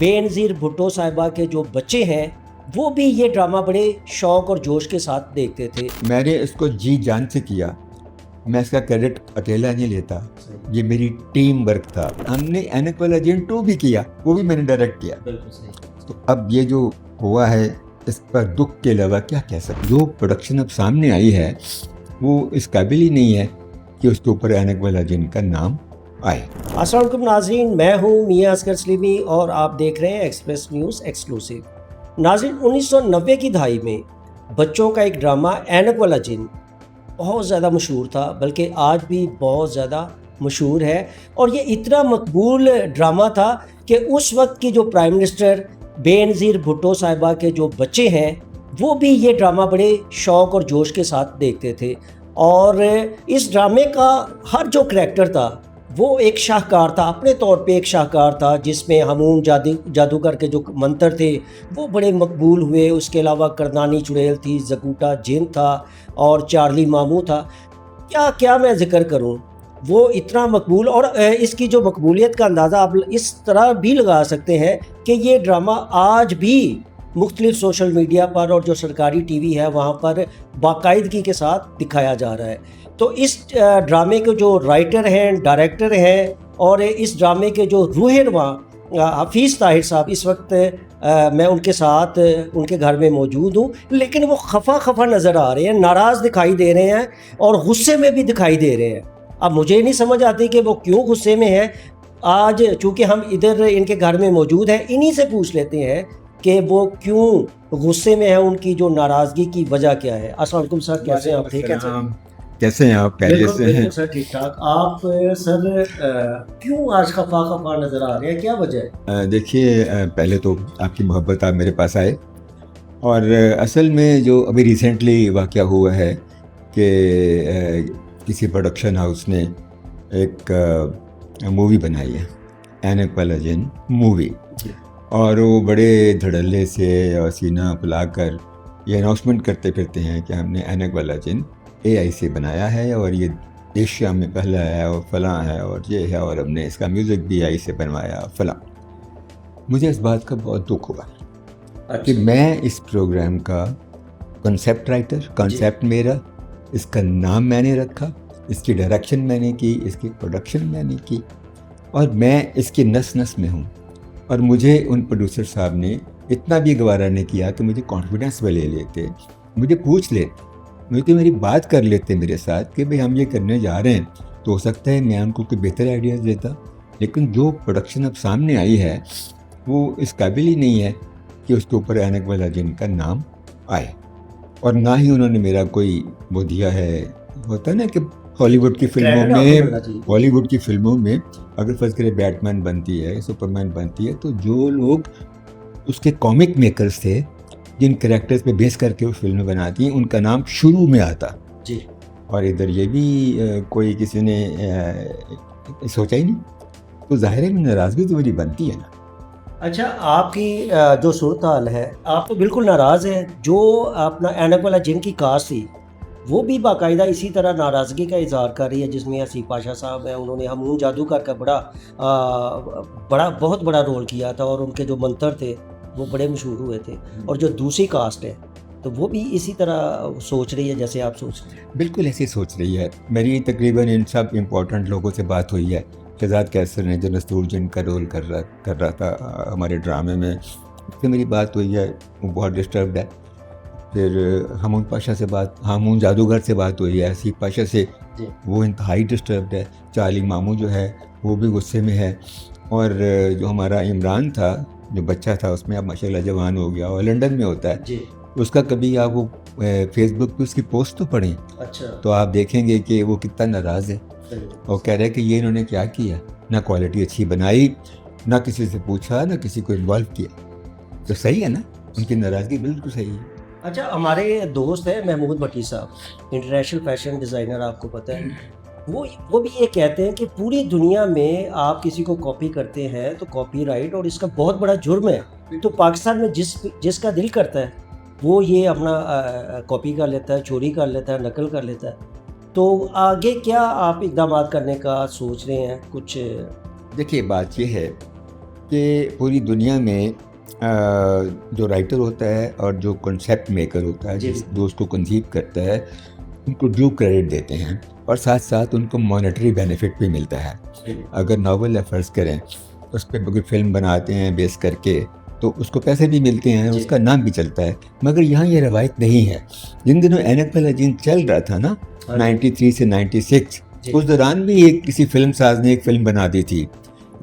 बेनज़ीर भुट्टो साहिबा के जो बच्चे हैं वो भी ये ड्रामा बड़े शौक़ और जोश के साथ देखते थे। मैंने इसको जी जान से किया, मैं इसका क्रेडिट अकेला नहीं लेता, ये मेरी टीम वर्क था। हमने एनेक्वल एजेंट 2 भी किया, वो भी मैंने डायरेक्ट किया। तो अब ये जो हुआ है इस पर दुख के अलावा क्या कह सकते। जो प्रोडक्शन अब सामने आई है वो इस काबिल ही नहीं है कि उसके ऊपर एनेक्वल एजेंट का नाम आए। अस्सलाम वालेकुम नाज़रीन, मैं हूँ मियां असगर सलीमी और आप देख रहे हैं एक्सप्रेस न्यूज़ एक्सक्लूसिव। नाज़रीन, 1990 की दहाई में बच्चों का एक ड्रामा एनेक्वल एजेंट बहुत ज़्यादा मशहूर था, बल्कि आज भी बहुत ज़्यादा मशहूर है। और ये इतना मकबूल ड्रामा था कि उस वक्त की जो प्राइम मिनिस्टर बेनज़ीर भुट्टो साहिबा के जो बच्चे हैं वो भी ये ड्रामा बड़े शौक़ और जोश के साथ देखते थे। और इस ड्रामे का हर जो करैक्टर था वो एक शाहकार था, अपने तौर पे एक शाहकार था, जिसमें हमून जादूगर के जो मंत्र थे वो बड़े मकबूल हुए। उसके अलावा करनानी चुड़ैल थी, जगूटा जिन था और चार्ली मामू था। क्या क्या मैं ज़िक्र करूं, वो इतना मकबूल। और इसकी जो मकबूलियत का अंदाज़ा आप इस तरह भी लगा सकते हैं कि ये ड्रामा आज भी मुख्तलिफ सोशल मीडिया पर और जो सरकारी टीवी है वहाँ पर बाकायदगी के साथ दिखाया जा रहा है। तो इस ड्रामे के जो राइटर हैं, डायरेक्टर हैं और इस ड्रामे के जो रूह-ए-रवां हफीज़ ताहिर साहब, इस वक्त मैं उनके साथ उनके घर में मौजूद हूँ, लेकिन वो खफा नज़र आ रहे हैं, नाराज़ दिखाई दे रहे हैं और गुस्से में भी दिखाई दे रहे हैं। अब मुझे नहीं समझ आती कि वो क्यों गुस्से में है। आज चूँकि हम इधर इनके घर में मौजूद हैं, इन्हीं से पूछ लेते हैं कि वो क्यों गुस्से में है, उनकी जो नाराज़गी की वजह क्या है। अस्सलाम वालेकुम सर, कैसे हैं आप? ठीक है सर? कैसे हैं आप? खैरियत से हैं? सर ठीक ठाक। आप सर क्यों आज खफा नज़र आ रहे हैं, क्या वजह है? देखिए, पहले तो आपकी मोहब्बत आप मेरे पास आए और असल में जो अभी रिसेंटली वाक़या हुआ है कि किसी प्रोडक्शन हाउस ने एक मूवी बनाई है, एनेक्वल एजेंट मूवी, और वो बड़े धड़ल्ले से और सीना फुलाकर ये अनाउंसमेंट करते फिरते हैं कि हमने एनेक्वल एजेंट AI से बनाया है और ये एशिया में पहला है और फलां है और ये है और हमने इसका म्यूज़िक भी AI से बनवाया फलां। मुझे इस बात का बहुत दुख हुआ कि मैं इस प्रोग्राम का कॉन्सेप्ट राइटर, कॉन्सेप्ट मेरा, इसका नाम मैंने रखा, इसकी डायरेक्शन मैंने की, इसकी प्रोडक्शन मैंने की और मैं इसकी नस नस में हूँ। और मुझे उन प्रोड्यूसर साहब ने इतना भी गवारा नहीं किया कि मुझे कॉन्फिडेंस में ले लेते, मुझे पूछ लेते, मुझे मेरी बात कर लेते मेरे साथ कि भाई हम ये करने जा रहे हैं। तो हो सकता है मैं उनको कोई बेहतर आइडियाज़ देता, लेकिन जो प्रोडक्शन अब सामने आई है वो इस काबिल ही नहीं है कि उसके ऊपर एनेक्वल एजेंट का नाम आए। और ना ही उन्होंने मेरा कोई वो दिया है, होता है ना कि हॉलीवुड की फिल्मों में अगर फर्ज करें बैटमैन बनती है, सुपरमैन बनती है, तो जो लोग उसके कॉमिक मेकर्स थे जिन कैरेक्टर्स पे बेस करके वो फिल्में बनाती हैं उनका नाम शुरू में आता जी। और इधर ये भी कोई किसी ने सोचा ही नहीं, तो ज़ाहिर है नाराज़गी तो बड़ी बनती है ना। अच्छा, आपकी जो सूरत हाल है, आप तो बिल्कुल नाराज़ हैं। जो अपना एनेक्वल एजेंट की कास्ट थी वो भी बाकायदा इसी तरह नाराज़गी का इज़हार कर रही है, जिसमें हसीब पाशा साहब हैं, उन्होंने हमून जादूगर का बहुत बड़ा रोल किया था और उनके जो मंत्र थे वो बड़े मशहूर हुए थे। और जो दूसरी कास्ट है तो वो भी इसी तरह सोच रही है जैसे आप सोच रहे हैं। बिल्कुल ऐसी सोच रही है। मेरी तकरीबन इन सब इम्पोर्टेंट लोगों से बात हुई है। शहजाद कैसर ने जो नस्तूर जिन का रोल कर रहा था हमारे ड्रामे में, उससे मेरी बात हुई है, वो बहुत डिस्टर्ब्ड है। फिर हमून जादूगर से बात हुई है, हसीब पाशा से, वो इंतहाई डिस्टर्ब्ड है। चार्ली मामू जो है वो भी गुस्से में है। और जो हमारा इमरान था, जो बच्चा था, उसमें अब माशाल्लाह जवान हो गया और लंदन में होता है जी। उसका कभी आप वो फेसबुक पे उसकी पोस्ट तो पढ़ें, अच्छा, तो आप देखेंगे कि वो कितना नाराज़ है और कह रहे हैं कि ये इन्होंने क्या किया, ना क्वालिटी अच्छी बनाई, ना किसी से पूछा, ना किसी को इन्वॉल्व किया। तो सही है ना, उनकी नाराज़गी बिल्कुल सही है। अच्छा, हमारे दोस्त हैं महमूद भट्टी साहब, इंटरनेशनल फैशन डिज़ाइनर, आपको पता है, वो भी ये कहते हैं कि पूरी दुनिया में आप किसी को कॉपी करते हैं तो कॉपीराइट और इसका बहुत बड़ा जुर्म है। तो पाकिस्तान में जिसका दिल करता है वो ये अपना कॉपी कर लेता है, चोरी कर लेता है, नकल कर लेता है। तो आगे क्या आप इक़दाम करने का सोच रहे हैं कुछ? देखिए, बात ये है कि पूरी दुनिया में जो राइटर होता है और जो कॉन्सेप्ट मेकर होता है, जो उसको कंसीव करता है, उनको ड्यू क्रेडिट देते हैं और साथ साथ उनको मॉनेटरी बेनिफिट भी मिलता है। अगर नावल या फ़र्ज़ करें उस पर कोई फिल्म बनाते हैं बेस करके तो उसको पैसे भी मिलते हैं, उसका नाम भी चलता है। मगर यहाँ ये रवायत नहीं है। जिन दिनों एनक वाला जीन चल रहा था ना 93 से 96, उस दौरान भी एक किसी फिल्म साज ने एक फ़िल्म बना दी थी।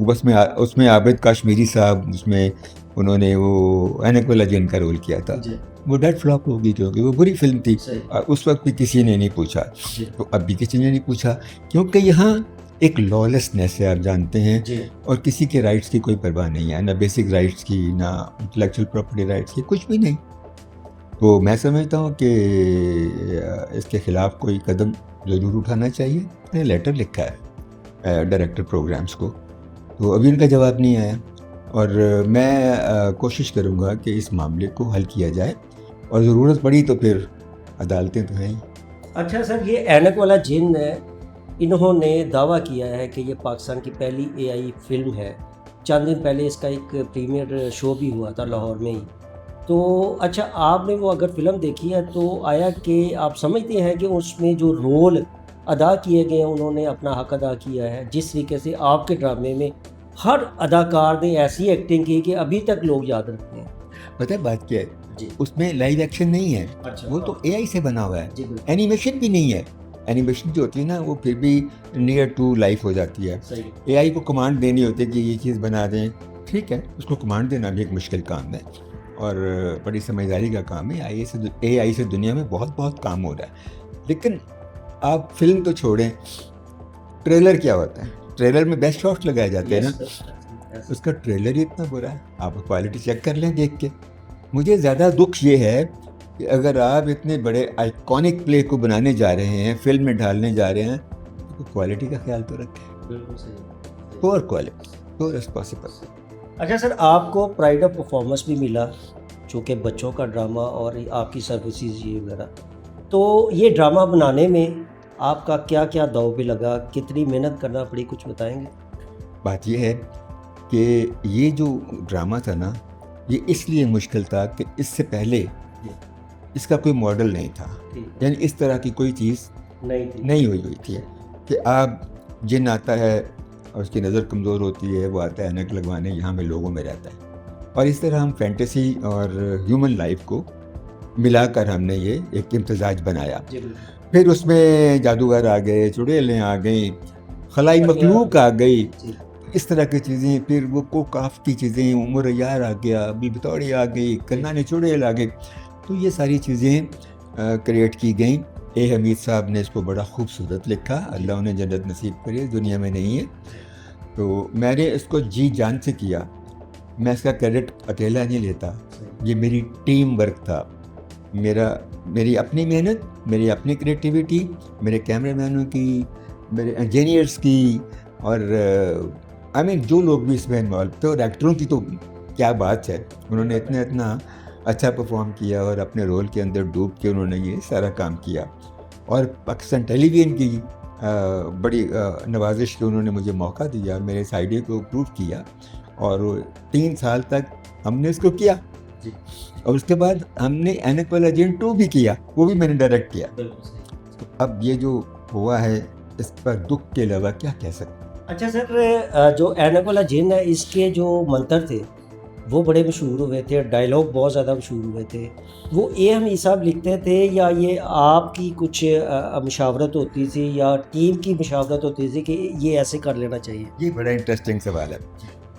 उसमें आबिद कश्मीरी साहब, उसमें उन्होंने वो एनक वाला जीन का रोल किया था। वो डेड फ्लॉप होगी क्योंकि वो बुरी फिल्म थी और उस वक्त भी किसी ने नहीं पूछा, तो अब भी किसी ने नहीं पूछा, क्योंकि यहाँ एक लॉलेसनेस है, आप जानते हैं, और किसी के राइट्स की कोई परवाह नहीं है, ना बेसिक राइट्स की, ना इंटेलेक्चुअल प्रॉपर्टी राइट्स की, कुछ भी नहीं। तो मैं समझता हूँ कि इसके ख़िलाफ़ कोई कदम ज़रूर उठाना चाहिए। मैंने लेटर लिखा है डायरेक्टर प्रोग्राम्स को, तो अभी उनका जवाब नहीं आया और मैं कोशिश करूँगा कि इस मामले को हल किया जाए और ज़रूरत पड़ी तो फिर अदालतें तो हैं ही। अच्छा सर, ये ऐनक वाला जिन है, इन्होंने दावा किया है कि ये पाकिस्तान की पहली एआई फिल्म है। चंद दिन पहले इसका एक प्रीमियर शो भी हुआ था लाहौर में ही। तो अच्छा, आपने वो अगर फिल्म देखी है तो आया कि आप समझते हैं कि उसमें जो रोल अदा किए गए हैं उन्होंने अपना हक अदा किया है? जिस तरीके से आपके ड्रामे में हर अदाकार ने ऐसी एक्टिंग की कि अभी तक लोग याद रखते हैं। पता है बात क्या है जी, उसमें लाइव एक्शन नहीं है। अच्छा, वो तो एआई से बना हुआ है। जी बिल्कुल एनिमेशन भी नहीं है। एनिमेशन जो होती है ना वो फिर भी नियर टू लाइफ हो जाती है। सही। एआई को कमांड देनी होती है कि ये चीज़ बना दें, ठीक है, उसको कमांड देना भी एक मुश्किल काम है और बड़ी समझदारी का काम है। एआई से दुनिया में बहुत बहुत काम हो रहा है। लेकिन आप फिल्म तो छोड़ें, ट्रेलर क्या होता है? ट्रेलर में बेस्ट शॉट्स लगाए जाते हैं ना, उसका ट्रेलर ही इतना बुरा है। आप क्वालिटी चेक कर लें देख के। मुझे ज़्यादा दुख ये है कि अगर आप इतने बड़े आइकॉनिक प्ले को बनाने जा रहे हैं, फिल्म में डालने जा रहे हैं, तो क्वालिटी का ख्याल तो रखें। बिल्कुल सही। Poor quality, poor as possible. अच्छा सर, आपको प्राइड ऑफ परफॉर्मेंस भी मिला, चूँकि बच्चों का ड्रामा और आपकी सर्विसेज ये वगैरह। तो ये ड्रामा बनाने में आपका क्या क्या दाव पे लगा, कितनी मेहनत करना पड़ी, कुछ बताएंगे? बात यह है कि ये जो ड्रामा था ना, ये इसलिए मुश्किल था कि इससे पहले इसका कोई मॉडल नहीं था, यानी इस तरह की कोई चीज़ नहीं हुई थी कि आप जिन आता है और उसकी नज़र कमज़ोर होती है, वो आता है ऐनक लगवाने, यहाँ में लोगों में रहता है, और इस तरह हम फैंटेसी और ह्यूमन लाइफ को मिलाकर हमने ये एक इम्तजाज बनाया। फिर उसमें जादूगर आ गए, चुड़ैलें आ गई, खलाई मखलूक आ गई, इस तरह की चीज़ें। फिर वो कोकाफ की चीज़ें, उमर यार आ गया, बिलबतौड़ी आ गई, कन्नाने चुड़ैल आ गई। तो ये सारी चीज़ें क्रिएट की गई। ए हमीद साहब ने इसको बड़ा खूबसूरत लिखा, अल्लाह उन्हें जन्नत नसीब करे, इस दुनिया में नहीं है। तो मैंने इसको जी जान से किया। मैं इसका क्रेडिट अकेला नहीं लेता, ये मेरी टीम वर्क था। मेरी अपनी मेहनत, मेरी अपनी क्रिएटिविटी, मेरे कैमरामैनों की, मेरे इंजीनियर्स की, और आई मीन जो लोग भी इसमें इन्वॉल्व थे, और एक्टरों की तो क्या बात है, उन्होंने इतना अच्छा परफॉर्म किया और अपने रोल के अंदर डूब के उन्होंने ये सारा काम किया। और पाकिस्तान टेलीविज़न की बड़ी नवाजिश के उन्होंने मुझे मौका दिया, मेरे इस आइडिया को अप्रूव किया, और 3 साल तक हमने इसको किया जी। और उसके बाद हमने ऐनक वाला जीन 2 भी किया, वो भी मैंने डायरेक्ट किया। तो अब ये जो हुआ है इस पर दुख के अलावा क्या कह सकते हैं। अच्छा सर, जो ऐनक वाला जिन है, इसके जो मंत्र थे वो बड़े मशहूर हुए थे, डायलॉग बहुत ज़्यादा मशहूर हुए थे। वो ए हमीद साहब लिखते थे या ये आपकी कुछ मशावरत होती थी या टीम की मशावरत होती थी कि ये ऐसे कर लेना चाहिए? ये बड़ा इंटरेस्टिंग सवाल है।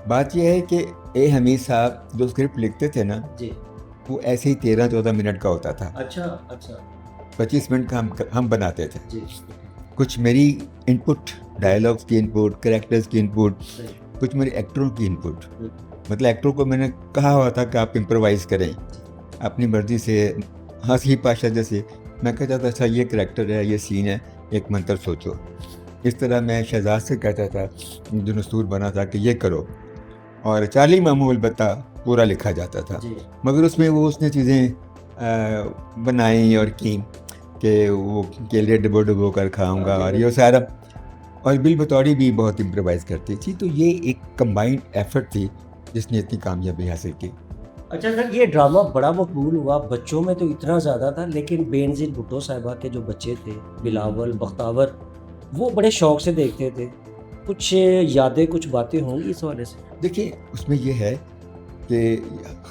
बात यह है कि ए हमीद साहब जो स्क्रिप्ट लिखते थे ना जी, वो ऐसे ही 13-14 मिनट का होता था। अच्छा 25 मिनट का हम बनाते थे जी। कुछ मेरी इनपुट, डायलॉग्स की इनपुट, कैरेक्टर्स की इनपुट, कुछ मेरे एक्टरों की इनपुट। मतलब एक्टरों को मैंने कहा हुआ था कि आप इम्प्रोवाइज़ करें अपनी मर्ज़ी से, हंसी पाशा जैसे। मैं कहता था अच्छा ये कैरेक्टर है, ये सीन है, एक मंत्र सोचो। इस तरह मैं शहजाद से कहता था, जो नसूर बना था, कि ये करो, और चार्ली मामू अलबत्ता पूरा लिखा जाता था। मगर उसमें वो उसने चीज़ें बनाई और की कि वो केले डबो डबो कर खाऊंगा, और ये सारा, और बिल बतौड़ी भी बहुत इम्प्रोवाइज़ करती थी। तो ये एक कंबाइंड एफर्ट थी जिसने इतनी कामयाबी हासिल की। अच्छा सर, ये ड्रामा बड़ा मकबूल हुआ, बच्चों में तो इतना ज़्यादा था, लेकिन बेनज़ीर भुट्टो साहिबा के जो बच्चे थे, बिलावल, बख्तावर, वो बड़े शौक से देखते थे। कुछ यादें, कुछ बातें होंगी इस हवाले से? देखिए, उसमें ये है कि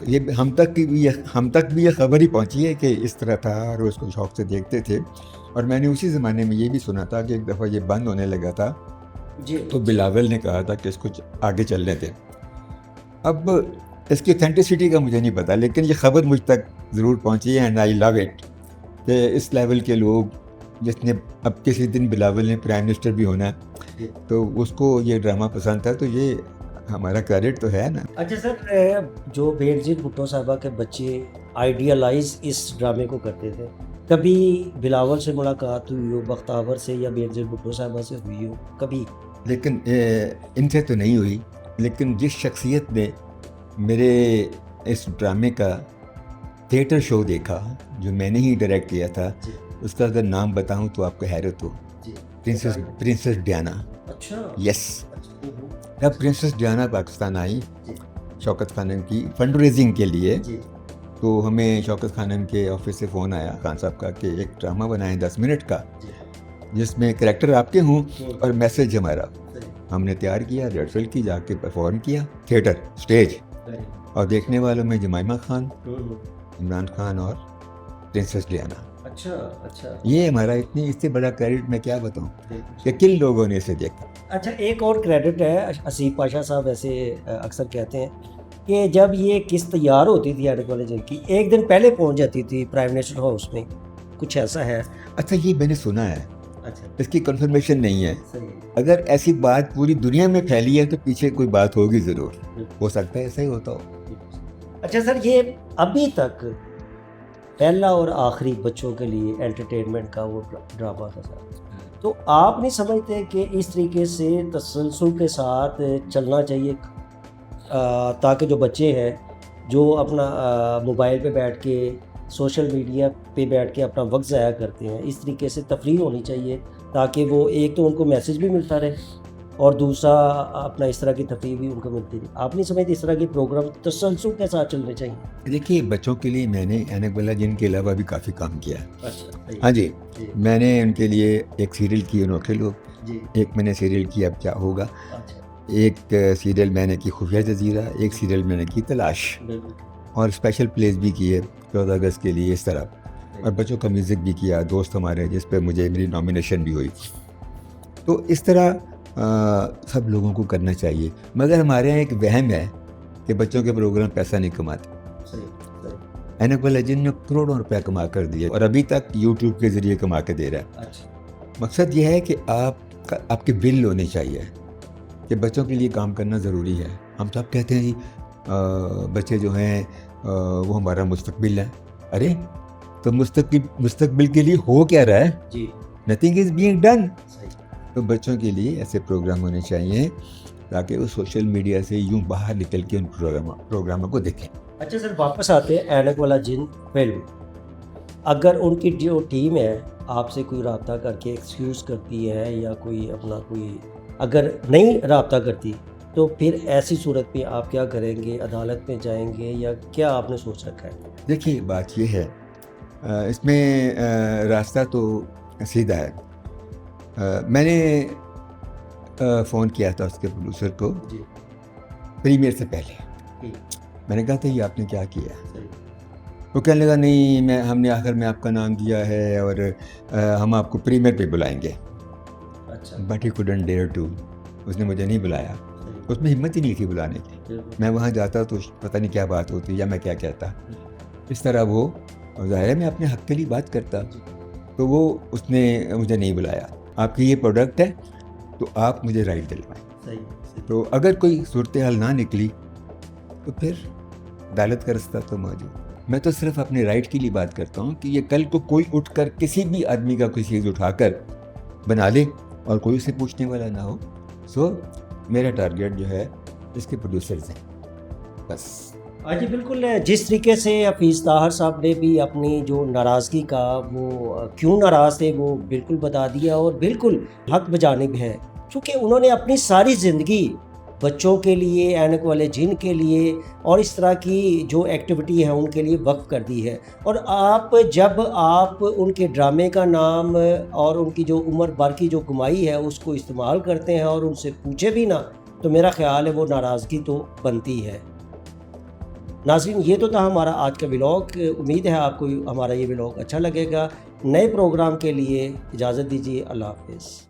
ये हम तक भी ये खबर ही पहुंची है कि इस तरह था और उसको शौक से देखते थे। और मैंने उसी ज़माने में ये भी सुना था कि एक दफ़ा ये बंद होने लगा था, जी। तो बिलावल ने कहा था कि इसको आगे चलने दें। अब इसकी ऑथेंटिसिटी का मुझे नहीं पता, लेकिन ये खबर मुझ तक ज़रूर पहुंची है एंड आई लव इट कि इस लेवल के लोग, जिसने अब किसी दिन बिलावल ने प्राइम मिनिस्टर भी होना है, तो उसको ये ड्रामा पसंद था, तो ये हमारा क्रेडिट तो है ना। अच्छा सर, जो बेनज़ीर भुट्टो साहिबा के बच्चे आइडियलाइज इस ड्रामे को करते थे, कभी बिलावल से मुलाकात हुई हो, बख्तावर से या बेनज़ीर भुट्टो साहिबा से हुई हो कभी? लेकिन इनसे तो नहीं हुई, लेकिन जिस शख्सियत ने मेरे इस ड्रामे का थिएटर शो देखा, जो मैंने ही डायरेक्ट किया था, जी। उसका अगर नाम बताऊं तो आपको हैरत हो। जी। Princess Diana. अच्छा। यस। जब प्रिंसेस डियाना पाकिस्तान आई जी। शौकत खानम की फंड रेजिंग के लिए, जी। तो हमें शौकत खानम के ऑफिस से फ़ोन आया खान साहब का कि एक ड्रामा बनाएं 10 मिनट का, जी। जिसमें करैक्टर आपके हों और मैसेज हमारा। सही। हमने तैयार किया, रिहर्सल की, जाके परफॉर्म किया थिएटर स्टेज, और देखने वालों में जमाइमा खान, इमरान खान और प्रिंसेस डियाना। अच्छा। अच्छा। ये हमारा इतनी, इससे बड़ा क्रेडिट मैं क्या बताऊं कि किन लोगों ने इसे देखा। अच्छा, एक और क्रेडिट है, असीफ पाशा साहब ऐसे अक्सर कहते हैं कि जब ये किस्त तैयार होती थी एनक वाले जिन की, एक दिन पहले पहुंच जाती थी प्राइम मिनिस्टर हाउस में, कुछ ऐसा है? अच्छा, ये मैंने सुना है, अच्छा। इसकी कंफर्मेशन नहीं है। सही है। अगर ऐसी बात पूरी दुनिया में फैली है तो पीछे कोई बात होगी ज़रूर, हो सकता है ऐसा ही होता हो। अच्छा सर, ये अभी तक पहला और आखिरी बच्चों के लिए एंटरटेनमेंट का वो ड्रामा था सर, तो आप नहीं समझते कि इस तरीके से तसलसल के साथ चलना चाहिए, ताकि जो बच्चे हैं जो अपना मोबाइल पे बैठ के, सोशल मीडिया पे बैठ के अपना वक्त ज़ाया करते हैं, इस तरीके से तफरीह होनी चाहिए ताकि वो एक तो उनको मैसेज भी मिलता रहे और दूसरा अपना इस तरह की तफरीह भी उनको मिलती रही। आप नहीं समझते इस तरह के प्रोग्राम तसलसल के साथ चलने चाहिए? देखिए, बच्चों के लिए मैंने एनक वाला जिन के अलावा भी काफ़ी काम किया है। अच्छा। हाँ जी, मैंने उनके लिए एक सीरियल की अनोखे लोग, जी। एक मैंने सीरियल की अब क्या होगा, अच्छा। एक सीरियल मैंने की खुफिया जजीरा, एक सीरियल मैंने की तलाश, बिल्कुल। और स्पेशल प्लेस भी किए 14 अगस्त के लिए इस तरह, और बच्चों का म्यूज़िक भी किया, दोस्त हमारे, जिस पे मुझे मेरी नॉमिनेशन भी हुई। तो इस तरह सब लोगों को करना चाहिए, मगर हमारे यहाँ एक वहम है कि बच्चों के प्रोग्राम पैसा नहीं कमाते। सही। एनक वाला जिन ने करोड़ों रुपया कमा कर दिए और अभी तक यूट्यूब के ज़रिए कमा के दे रहा है। अच्छा। मकसद ये है कि आपके बिल होने चाहिए कि बच्चों के लिए काम करना ज़रूरी है। हम सब कहते हैं जी बच्चे जो हैं वो हमारा मुस्तकबिल है। अरे, तो मुस्तकबिल के लिए हो क्या रहा है? जी। Nothing is being done. सही। तो बच्चों के लिए ऐसे प्रोग्राम होने चाहिए ताकि वो सोशल मीडिया से यूं बाहर निकल के उन प्रोग्रामों को देखें। अच्छा सर, वापस आते हैं ऐनक वाला जिन फिल्म। अगर उनकी जो टीम है आपसे कोई रब्ता करके एक्सक्यूज़ करती है या कोई अपना कोई अगर नहीं रब्ता करती, तो फिर ऐसी सूरत में आप क्या करेंगे? अदालत में जाएंगे या क्या आपने सोच रखा है? देखिए, बात ये है, इसमें रास्ता तो सीधा है। मैंने फ़ोन किया था उसके प्रोड्यूसर को जी। प्रीमियर से पहले। जी। मैंने कहा था ये आपने क्या किया? सही। वो कहने लगा नहीं, हमने आखिर में आपका नाम दिया है और हम आपको प्रीमियर पे बुलाएंगे। अच्छा। But he couldn't dare to, उसने मुझे नहीं बुलाया, सही। उसमें हिम्मत ही नहीं थी बुलाने की। बिल्कुल। मैं वहाँ जाता तो पता नहीं क्या बात होती या मैं क्या कहता। इस तरह वो, और ज़ाहिर है मैं अपने हक़ के लिए बात करता, तो वो उसने मुझे नहीं बुलाया। आपकी ये प्रोडक्ट है तो आप मुझे राइट दिलवाएं। सही। तो अगर कोई सूरत हाल ना निकली तो फिर अदालत का रास्ता तो मौजूद। मैं तो सिर्फ अपने राइट के लिए बात करता हूँ कि ये कल को कोई उठकर किसी भी आदमी का कोई चीज़ उठाकर बना ले और कोई उसे पूछने वाला ना हो। सो मेरा टारगेट जो है इसके प्रोड्यूसर्स हैं, बस। हाँ जी, बिल्कुल। जिस तरीके से हफीज़ ताहर साहब ने भी अपनी जो नाराज़गी का वो क्यों नाराज़ थे वो बिल्कुल बता दिया और बिल्कुल हक बजानिब है, क्योंकि उन्होंने अपनी सारी ज़िंदगी बच्चों के लिए, ऐनक वाले जिन के लिए और इस तरह की जो एक्टिविटी है उनके लिए वक्फ कर दी है। और जब आप उनके ड्रामे का नाम और उनकी जो उम्र भर की जो कमाई है उसको इस्तेमाल करते हैं और उनसे पूछे भी ना, तो मेरा ख़्याल है वो नाराज़गी तो बनती है। नाज़रीन, ये तो था हमारा आज का व्लॉग। उम्मीद है आपको हमारा ये व्लॉग अच्छा लगेगा। नए प्रोग्राम के लिए इजाज़त दीजिए। अल्लाह हाफ़िज़।